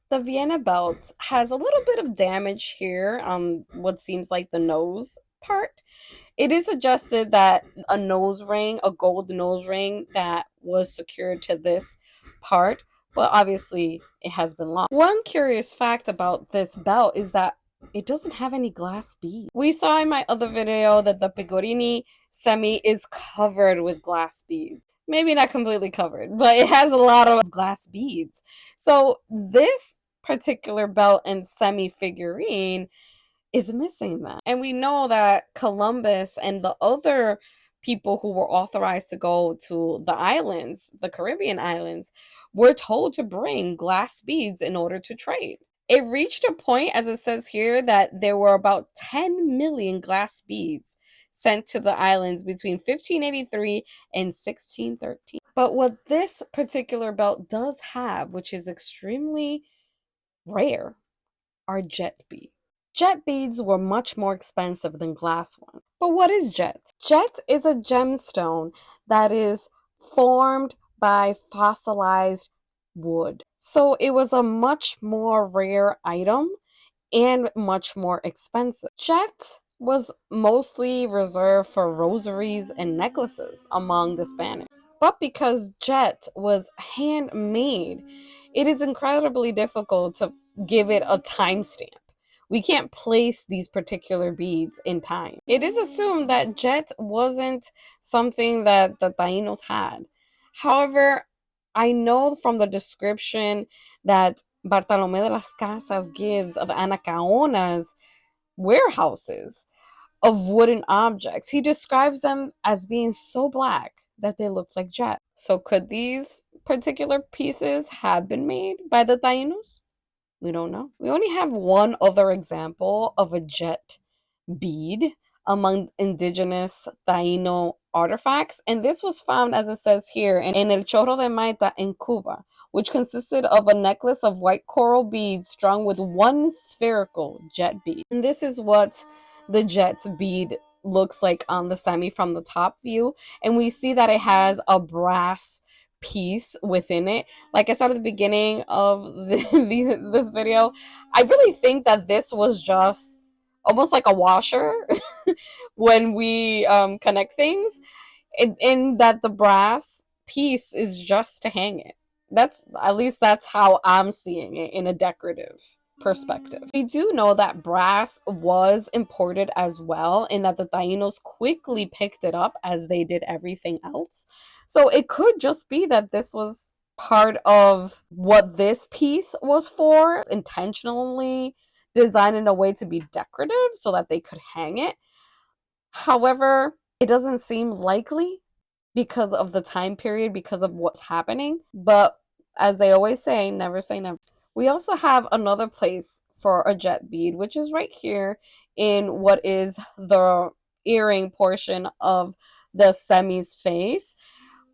The Vienna Belt has a little bit of damage here on what seems like the nose part. It is suggested that a nose ring, a gold nose ring that was secured to this part, but obviously it has been lost. One curious fact about this belt is that it doesn't have any glass beads. We saw in my other video that the Pecorini semi is covered with glass beads. Maybe not completely covered, but it has a lot of glass beads. So this particular belt and semi figurine is missing that. And we know that Columbus and the other people who were authorized to go to the islands, the Caribbean islands, were told to bring glass beads in order to trade. It reached a point, as it says here, that there were about 10 million glass beads sent to the islands between 1583 and 1613. But what this particular belt does have, which is extremely rare, are jet beads. Jet beads were much more expensive than glass ones. But what is jet? Jet is a gemstone that is formed by fossilized wood. So it was a much more rare item and much more expensive. Jet was mostly reserved for rosaries and necklaces among the Spanish. But because jet was handmade, it is incredibly difficult to give it a timestamp. We can't place these particular beads in time. It is assumed that jet wasn't something that the Tainos had. However, I know from the description that Bartolomé de las Casas gives of Anacaona's warehouses of wooden objects, he describes them as being so black that they look like jet. So could these particular pieces have been made by the Tainos? We don't know. We only have one other example of a jet bead among indigenous Taino artifacts, and this was found, as it says here, in El Chorro de Maita in Cuba, which consisted of a necklace of white coral beads strung with one spherical jet bead. And this is what the jet bead looks like on the semi from the top view, and we see that it has a brass piece within it. Like I said at the beginning of this video, I really think that this was just almost like a washer when we connect things, in that the brass piece is just to hang it. That's, at least that's how I'm seeing it in a decorative perspective. We do know that brass was imported as well, and that the Tainos quickly picked it up as they did everything else. So it could just be that this was part of what this piece was for, intentionally designed in a way to be decorative so that they could hang it. However, it doesn't seem likely because of the time period, because of what's happening. But as they always say, never say never. We also have another place for a jet bead, which is right here in what is the earring portion of the semi's face.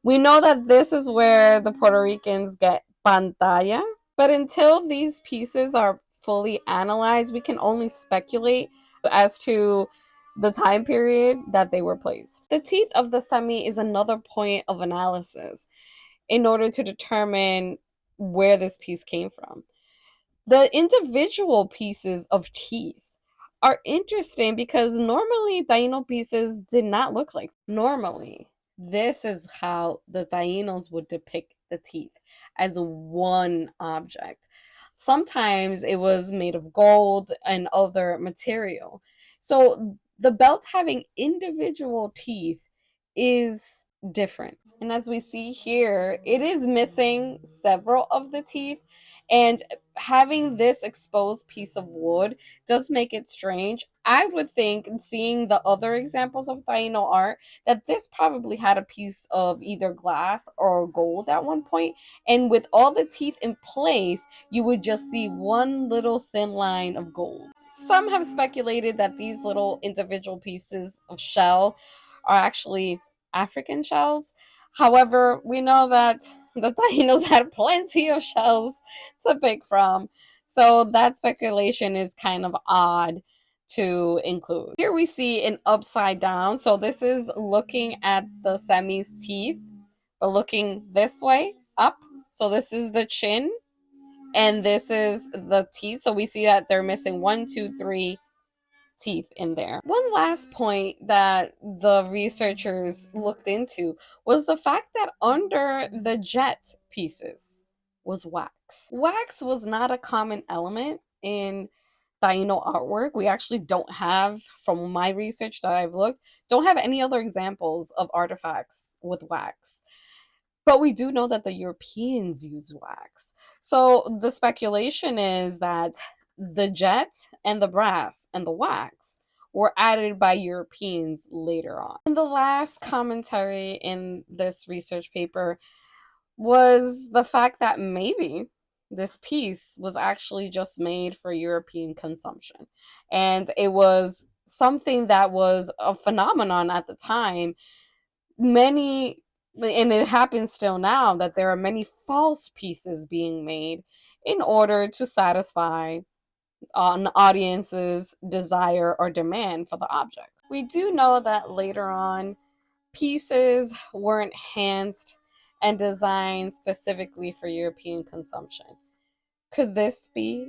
We know that this is where the Puerto Ricans get pantalla, but until these pieces are fully analyzed, we can only speculate as to the time period that they were placed. The teeth of the semi is another point of analysis in order to determine where this piece came from. The individual pieces of teeth are interesting because normally Taino pieces did not look like. Normally, this is how the Tainos would depict the teeth, as one object. Sometimes it was made of gold and other material. So the belt having individual teeth is different. And as we see here, it is missing several of the teeth, and having this exposed piece of wood does make it strange. I would think, seeing the other examples of Taino art, that this probably had a piece of either glass or gold at one point, and with all the teeth in place, you would just see one little thin line of gold. Some have speculated that these little individual pieces of shell are actually African shells. However, we know that the Tainos had plenty of shells to pick from, so that speculation is kind of odd to include. Here we see an upside down, so this is looking at the semi's teeth, but looking this way, up. So this is the chin, And this is the teeth. So we see that they're missing one, two, three teeth in there. One last point that the researchers looked into was the fact that under the jet pieces was wax. Wax was not a common element in Taino artwork. We actually don't have, from my research that I've looked, don't have any other examples of artifacts with wax. But we do know that the Europeans use wax. So the speculation is that the jet and the brass and the wax were added by Europeans later on. And the last commentary in this research paper was the fact that maybe this piece was actually just made for European consumption. And it was something that was a phenomenon at the time. Many, and it happens still now, that there are many false pieces being made in order to satisfy an audience's desire or demand for the object. We do know that later on, pieces were enhanced and designed specifically for European consumption. Could this be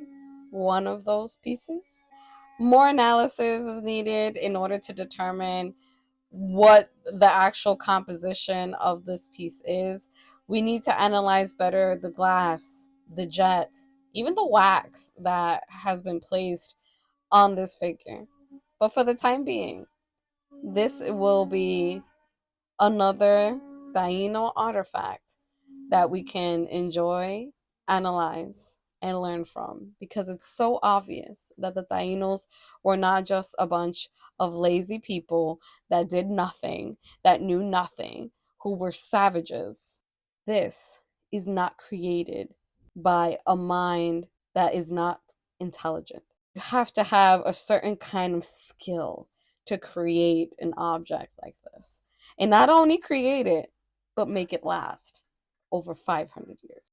one of those pieces? More analysis is needed in order to determine what the actual composition of this piece is. We need to analyze better the glass, the jet, even the wax that has been placed on this figure. But for the time being, this will be another Taino artifact that we can enjoy, analyze, and learn from, because it's so obvious that the Tainos were not just a bunch of lazy people that did nothing, that knew nothing, who were savages. This is not created by a mind that is not intelligent. You have to have a certain kind of skill to create an object like this. And not only create it, but make it last over 500 years.